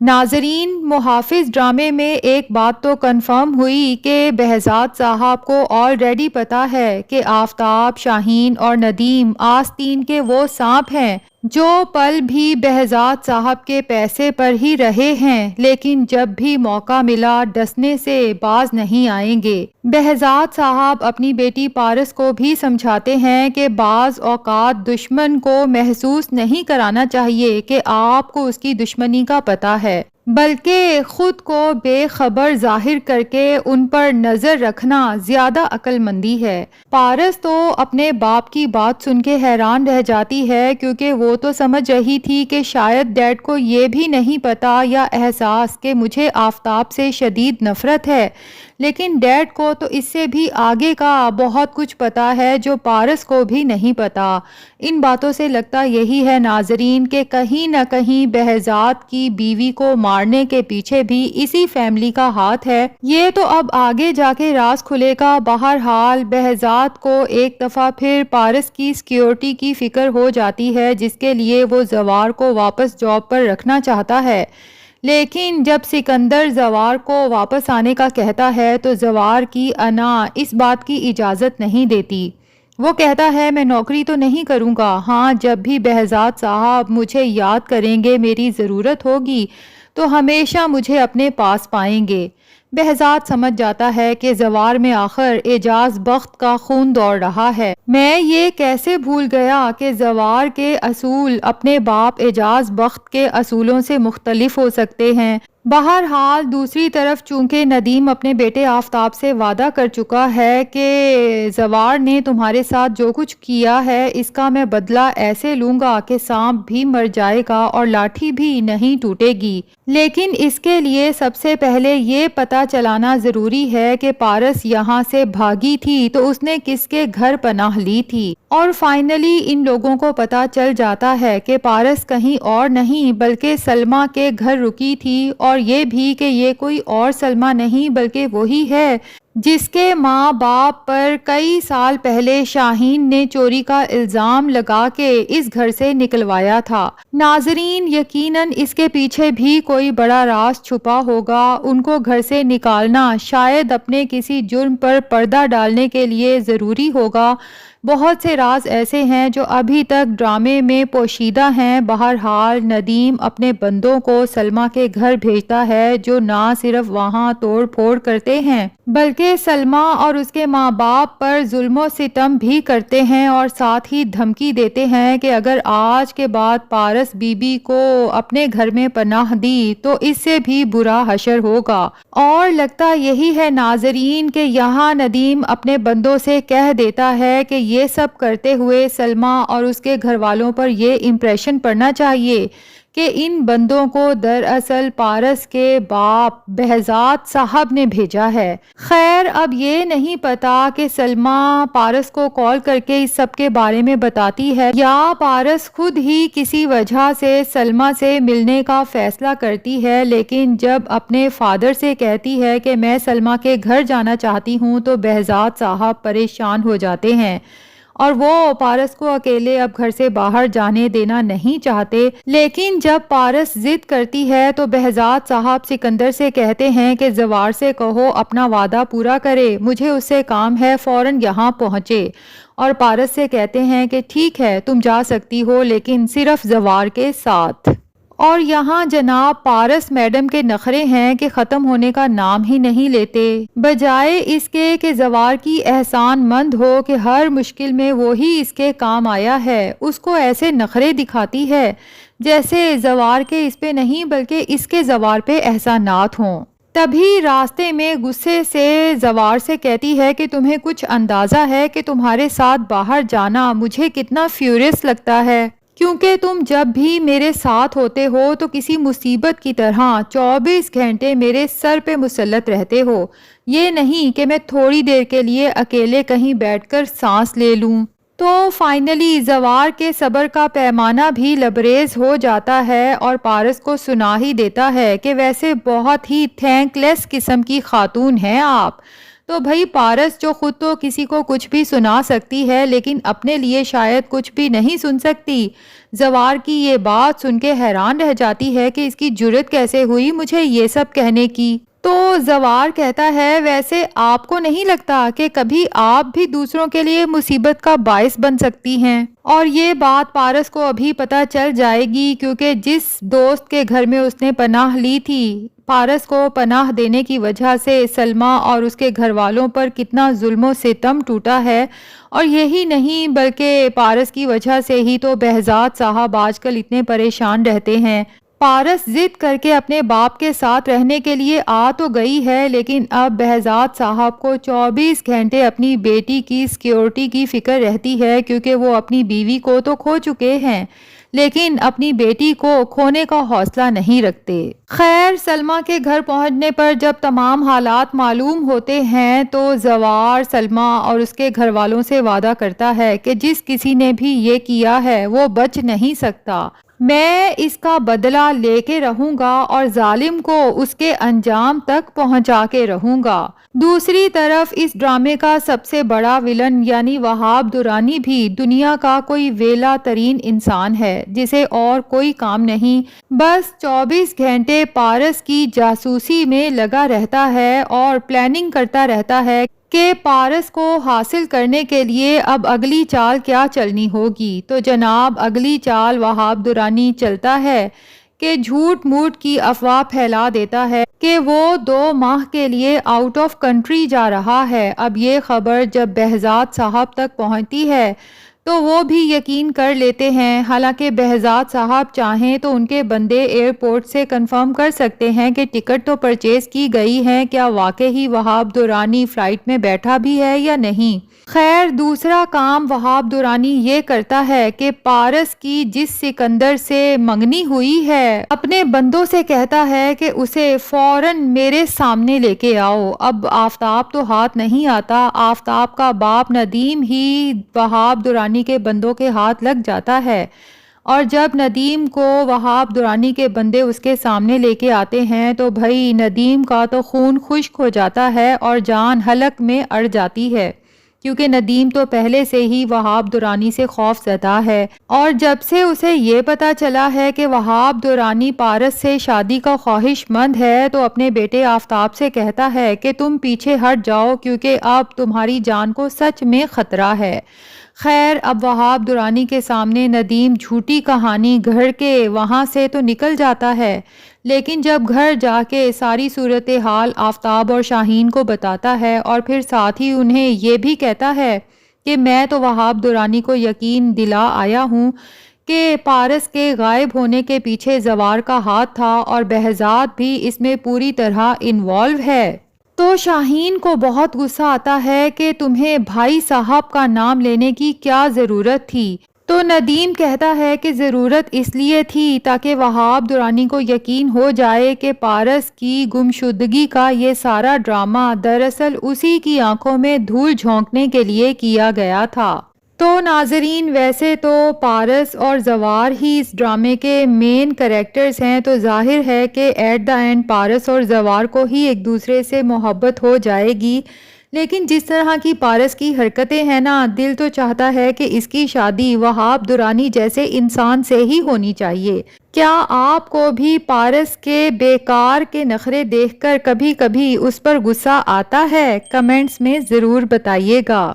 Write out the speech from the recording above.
ناظرین، محافظ ڈرامے میں ایک بات تو کنفرم ہوئی کہ بہزاد صاحب کو آلریڈی پتا ہے کہ آفتاب، شاہین اور ندیم آستین کے وہ سانپ ہیں جو پل بھی بہزاد صاحب کے پیسے پر ہی رہے ہیں، لیکن جب بھی موقع ملا ڈسنے سے باز نہیں آئیں گے۔ بہزاد صاحب اپنی بیٹی پارس کو بھی سمجھاتے ہیں کہ بعض اوقات دشمن کو محسوس نہیں کرانا چاہیے کہ آپ کو اس کی دشمنی کا پتہ ہے، بلکہ خود کو بے خبر ظاہر کر کے ان پر نظر رکھنا زیادہ عقل مندی ہے۔ پارس تو اپنے باپ کی بات سن کے حیران رہ جاتی ہے، کیونکہ وہ تو سمجھ رہی تھی کہ شاید ڈیڈ کو یہ بھی نہیں پتا یا احساس کہ مجھے آفتاب سے شدید نفرت ہے، لیکن ڈیڈ کو تو اس سے بھی آگے کا بہت کچھ پتا ہے جو پارس کو بھی نہیں پتا۔ ان باتوں سے لگتا یہی ہے ناظرین کہ کہیں نہ کہیں بہزاد کی بیوی کو مارنے کے پیچھے بھی اسی فیملی کا ہاتھ ہے۔ یہ تو اب آگے جا کے راز کھلے گا۔ بہرحال بہزاد کو ایک دفعہ پھر پارس کی سیکیورٹی کی فکر ہو جاتی ہے، جس کے لیے وہ زوار کو واپس جاب پر رکھنا چاہتا ہے، لیکن جب سکندر زوار کو واپس آنے کا کہتا ہے تو زوار کی انا اس بات کی اجازت نہیں دیتی۔ وہ کہتا ہے میں نوکری تو نہیں کروں گا، ہاں جب بھی بہزاد صاحب مجھے یاد کریں گے، میری ضرورت ہوگی تو ہمیشہ مجھے اپنے پاس پائیں گے۔ بہزاد سمجھ جاتا ہے کہ زوار میں آخر اعجاز بخت کا خون دوڑ رہا ہے۔ میں یہ کیسے بھول گیا کہ زوار کے اصول اپنے باپ اعجاز بخت کے اصولوں سے مختلف ہو سکتے ہیں۔ بہرحال دوسری طرف چونکہ ندیم اپنے بیٹے آفتاب سے وعدہ کر چکا ہے کہ زوار نے تمہارے ساتھ جو کچھ کیا ہے اس کا میں بدلہ ایسے لوں گا کہ سانپ بھی مر جائے گا اور لاٹھی بھی نہیں ٹوٹے گی، لیکن اس کے لیے سب سے پہلے یہ پتہ چلانا ضروری ہے کہ پارس یہاں سے بھاگی تھی تو اس نے کس کے گھر پناہ لی تھی۔ اور فائنلی ان لوگوں کو پتہ چل جاتا ہے کہ پارس کہیں اور نہیں بلکہ سلمیٰ کے گھر رکی تھی، اور یہ بھی کہ یہ کوئی اور سلمیٰ نہیں بلکہ وہی ہے جس کے ماں باپ پر کئی سال پہلے شاہین نے چوری کا الزام لگا کے اس گھر سے نکلوایا تھا۔ ناظرین، یقیناً اس کے پیچھے بھی کوئی بڑا راز چھپا ہوگا۔ ان کو گھر سے نکالنا شاید اپنے کسی جرم پر پردہ ڈالنے کے لیے ضروری ہوگا۔ بہت سے راز ایسے ہیں جو ابھی تک ڈرامے میں پوشیدہ ہیں۔ بہرحال ندیم اپنے بندوں کو سلمیٰ کے گھر بھیجتا ہے، جو نہ صرف وہاں توڑ پھوڑ کرتے ہیں بلکہ سلمیٰ اور اس کے ماں باپ پر ظلم و ستم بھی کرتے ہیں، اور ساتھ ہی دھمکی دیتے ہیں کہ اگر آج کے بعد پارس بی بی کو اپنے گھر میں پناہ دی تو اس سے بھی برا حشر ہوگا۔ اور لگتا یہی ہے ناظرین کہ یہاں ندیم اپنے بندوں سے کہہ دیتا ہے کہ یہ سب کرتے ہوئے سلمیٰ اور اس کے گھر والوں پر یہ امپریشن پڑنا چاہیے کہ ان بندوں کو دراصل پارس کے باپ بہزاد صاحب نے بھیجا ہے۔ خیر، اب یہ نہیں پتا کہ سلمیٰ پارس کو کال کر کے اس سب کے بارے میں بتاتی ہے یا پارس خود ہی کسی وجہ سے سلمیٰ سے ملنے کا فیصلہ کرتی ہے، لیکن جب اپنے فادر سے کہتی ہے کہ میں سلمیٰ کے گھر جانا چاہتی ہوں تو بہزاد صاحب پریشان ہو جاتے ہیں اور وہ پارس کو اکیلے اب گھر سے باہر جانے دینا نہیں چاہتے۔ لیکن جب پارس ضد کرتی ہے تو بہزاد صاحب سکندر سے کہتے ہیں کہ زوار سے کہو اپنا وعدہ پورا کرے، مجھے اس سے کام ہے، فوراً یہاں پہنچے۔ اور پارس سے کہتے ہیں کہ ٹھیک ہے تم جا سکتی ہو، لیکن صرف زوار کے ساتھ۔ اور یہاں جناب پارس میڈم کے نخرے ہیں کہ ختم ہونے کا نام ہی نہیں لیتے، بجائے اس کے کہ زوار کی احسان مند ہو کہ ہر مشکل میں وہی اس کے کام آیا ہے، اس کو ایسے نخرے دکھاتی ہے جیسے زوار کے اس پہ نہیں بلکہ اس کے زوار پہ احسانات ہوں۔ تبھی راستے میں غصے سے زوار سے کہتی ہے کہ تمہیں کچھ اندازہ ہے کہ تمہارے ساتھ باہر جانا مجھے کتنا فیورس لگتا ہے، کیونکہ تم جب بھی میرے ساتھ ہوتے ہو تو کسی مصیبت کی طرح 24 گھنٹے میرے سر پہ مسلط رہتے ہو، یہ نہیں کہ میں تھوڑی دیر کے لیے اکیلے کہیں بیٹھ کر سانس لے لوں۔ تو فائنلی زوار کے صبر کا پیمانہ بھی لبریز ہو جاتا ہے اور پارس کو سنا ہی دیتا ہے کہ ویسے بہت ہی تھینک لیس قسم کی خاتون ہیں آپ، تو بھائی پارس جو خود تو کسی کو کچھ بھی سنا سکتی ہے لیکن اپنے لیے شاید کچھ بھی نہیں سن سکتی، زوار کی یہ بات سن کے حیران رہ جاتی ہے کہ اس کی جرت کیسے ہوئی مجھے یہ سب کہنے کی۔ تو زوار کہتا ہے ویسے آپ کو نہیں لگتا کہ کبھی آپ بھی دوسروں کے لیے مصیبت کا باعث بن سکتی ہیں؟ اور یہ بات پارس کو ابھی پتہ چل جائے گی کیونکہ جس دوست کے گھر میں اس نے پناہ لی تھی، پارس کو پناہ دینے کی وجہ سے سلمیٰ اور اس کے گھر والوں پر کتنا ظلم و ستم ٹوٹا ہے، اور یہی نہیں بلکہ پارس کی وجہ سے ہی تو بہزاد صاحب آج کل اتنے پریشان رہتے ہیں۔ پارس ضد کر کے اپنے باپ کے ساتھ رہنے کے لیے آ تو گئی ہے لیکن اب بہزاد صاحب کو 24 گھنٹے اپنی بیٹی کی سیکیورٹی کی فکر رہتی ہے کیونکہ وہ اپنی بیوی کو تو کھو چکے ہیں لیکن اپنی بیٹی کو کھونے کا حوصلہ نہیں رکھتے۔ خیر سلمیٰ کے گھر پہنچنے پر جب تمام حالات معلوم ہوتے ہیں تو زوار سلمیٰ اور اس کے گھر والوں سے وعدہ کرتا ہے کہ جس کسی نے بھی یہ کیا ہے وہ بچ نہیں سکتا، میں اس کا بدلہ لے کے رہوں گا اور ظالم کو اس کے انجام تک پہنچا کے رہوں گا۔ دوسری طرف اس ڈرامے کا سب سے بڑا ویلن یعنی وہاب درانی بھی دنیا کا کوئی ویلا ترین انسان ہے جسے اور کوئی کام نہیں، بس 24 گھنٹے پارس کی جاسوسی میں لگا رہتا ہے اور پلاننگ کرتا رہتا ہے کہ پارس کو حاصل کرنے کے لیے اب اگلی چال کیا چلنی ہوگی۔ تو جناب اگلی چال وہاب درانی چلتا ہے کہ جھوٹ موٹ کی افواہ پھیلا دیتا ہے کہ وہ 2 ماہ کے لیے آؤٹ آف کنٹری جا رہا ہے۔ اب یہ خبر جب بہزاد صاحب تک پہنچتی ہے تو وہ بھی یقین کر لیتے ہیں، حالانکہ بہزاد صاحب چاہیں تو ان کے بندے ایئرپورٹ سے کنفرم کر سکتے ہیں کہ ٹکٹ تو پرچیز کی گئی ہے، کیا واقعی وہاب درانی فلائٹ میں بیٹھا بھی ہے یا نہیں۔ خیر دوسرا کام وہاب درانی یہ کرتا ہے کہ پارس کی جس سکندر سے منگنی ہوئی ہے اپنے بندوں سے کہتا ہے کہ اسے فوراً میرے سامنے لے کے آؤ۔ اب آفتاب تو ہاتھ نہیں آتا، آفتاب کا باپ ندیم ہی وہاب درانی کے بندوں کے ہاتھ لگ جاتا ہے، اور جب ندیم کو وہاب درانی کے بندے اس کے سامنے لے کے آتے ہیں تو بھائی ندیم کا تو خون خشک ہو جاتا ہے اور جان حلق میں اڑ جاتی ہے کیونکہ ندیم تو پہلے سے ہی وہاب درانی سے خوف زدہ ہے، اور جب سے اسے یہ پتا چلا ہے کہ وہاب درانی پارس سے شادی کا خواہش مند ہے تو اپنے بیٹے آفتاب سے کہتا ہے کہ تم پیچھے ہٹ جاؤ کیونکہ اب تمہاری جان کو سچ میں خطرہ ہے۔ خیر اب وہاب درانی کے سامنے ندیم جھوٹی کہانی گھڑ کے وہاں سے تو نکل جاتا ہے، لیکن جب گھر جا کے ساری صورتحال آفتاب اور شاہین کو بتاتا ہے اور پھر ساتھ ہی انہیں یہ بھی کہتا ہے کہ میں تو وہاب درانی کو یقین دلا آیا ہوں کہ پارس کے غائب ہونے کے پیچھے زوار کا ہاتھ تھا اور بہزاد بھی اس میں پوری طرح انوالو ہے، تو شاہین کو بہت غصہ آتا ہے کہ تمہیں بھائی صاحب کا نام لینے کی کیا ضرورت تھی؟ تو ندیم کہتا ہے کہ ضرورت اس لیے تھی تاکہ وہاب درانی کو یقین ہو جائے کہ پارس کی گمشدگی کا یہ سارا ڈرامہ دراصل اسی کی آنکھوں میں دھول جھونکنے کے لیے کیا گیا تھا۔ تو ناظرین ویسے تو پارس اور زوار ہی اس ڈرامے کے مین کریکٹرز ہیں، تو ظاہر ہے کہ ایٹ دا اینڈ پارس اور زوار کو ہی ایک دوسرے سے محبت ہو جائے گی، لیکن جس طرح کی پارس کی حرکتیں ہیں نا، دل تو چاہتا ہے کہ اس کی شادی وہاب درانی جیسے انسان سے ہی ہونی چاہیے۔ کیا آپ کو بھی پارس کے بیکار کے نخرے دیکھ کر کبھی کبھی اس پر غصہ آتا ہے؟ کمنٹس میں ضرور بتائیے گا۔